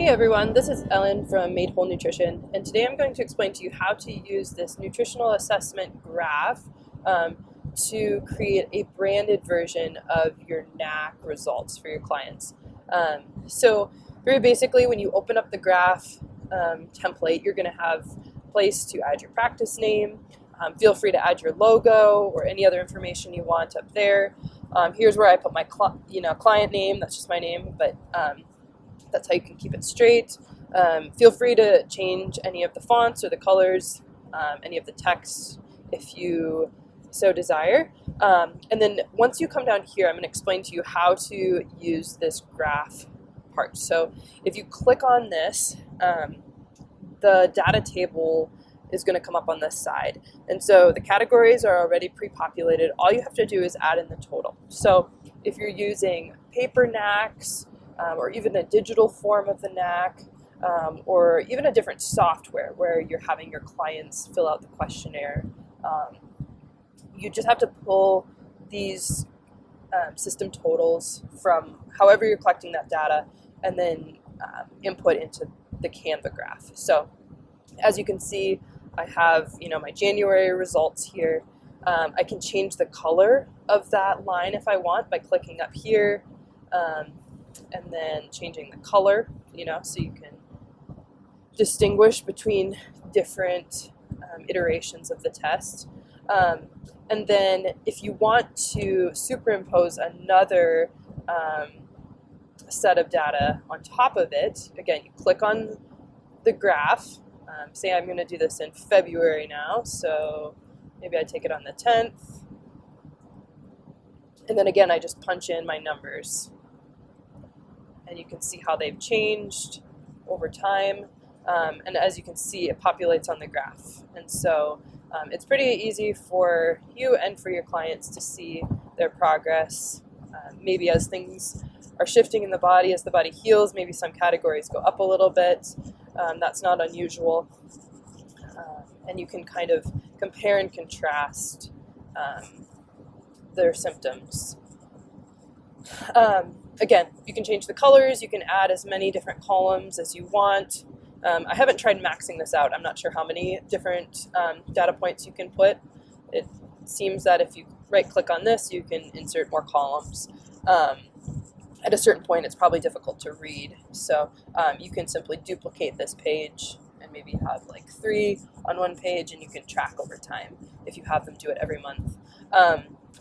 Hey everyone, this is Ellen from Made Whole Nutrition, and today I'm going to explain to you how to use this nutritional assessment graph to create a branded version of your NAQ results for your clients. So very basically, when you open up the graph template, you're going to have a place to add your practice name. Feel free to add your logo or any other information you want up there. Here's where I put my client name. That's just my name, but that's how you can keep it straight. Feel free to change any of the fonts or the colors, any of the text if you so desire. And then once you come down here, I'm going to explain to you how to use this graph part. So if you click on this, the data table is going to come up on this side. And so the categories are already pre-populated. All you have to do is add in the total. So if you're using paper NAQs, or even a digital form of the NAQ, or even a different software where you're having your clients fill out the questionnaire, you just have to pull these system totals from however you're collecting that data and then input into the Canva graph. So as you can see, I have my January results here. I can change the color of that line if I want by clicking up here, and then changing the color, so you can distinguish between different iterations of the test. And then if you want to superimpose another set of data on top of it, again, you click on the graph. Say I'm going to do this in February now, so maybe I take it on the 10th. And then again, I just punch in my numbers. And you can see how they've changed over time. And as you can see, it populates on the graph. And so it's pretty easy for you and for your clients to see their progress. Maybe as things are shifting in the body, as the body heals, maybe some categories go up a little bit. That's not unusual. And you can kind of compare and contrast their symptoms. Again, you can change the colors, you can add as many different columns as you want. I haven't tried maxing this out. I'm not sure how many different data points you can put. It seems that if you right-click on this, you can insert more columns. At a certain point, it's probably difficult to read, so you can simply duplicate this page and maybe have like 3 on one page, and you can track over time if you have them do it every month.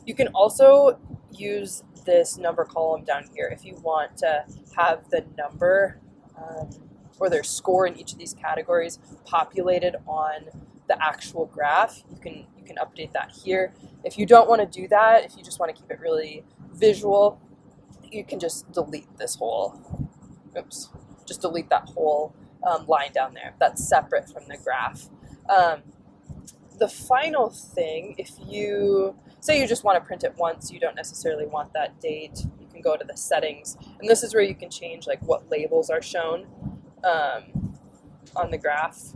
You can also use this number column down here if you want to have the number or their score in each of these categories populated on the actual graph. You can update that here. If you don't want to do that, if you just want to keep it really visual, you can just delete this whole, just delete that whole line down there. That's separate from the graph. The final thing, if you say you just want to print it once, you don't necessarily want that date, you can go to the settings, and this is where you can change like what labels are shown on the graph.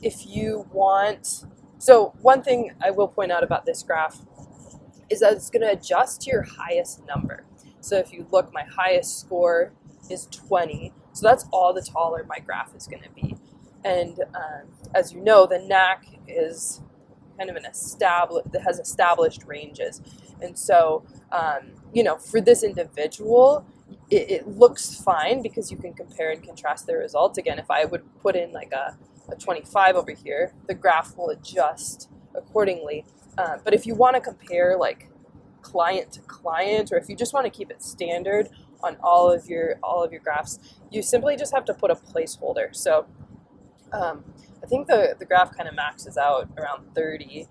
If you want, so one thing I will point out about this graph is that it's going to adjust to your highest number. So if you look, my highest score is 20, so that's all the taller my graph is going to be. And as you know, the NAQ is kind of that has established ranges. And so, for this individual, it looks fine because you can compare and contrast their results. Again, if I would put in like a 25 over here, the graph will adjust accordingly. But if you want to compare like client to client, or if you just want to keep it standard on all of your graphs, you simply just have to put a placeholder. So I think the graph kind of maxes out around 30,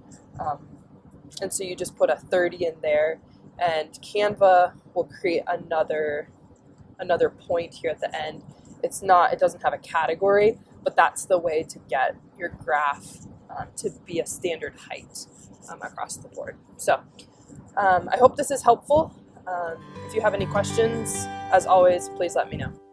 and so you just put a 30 in there, and Canva will create another point here at the end. It doesn't have a category, but that's the way to get your graph to be a standard height across the board. So I hope this is helpful. If you have any questions, as always, please let me know.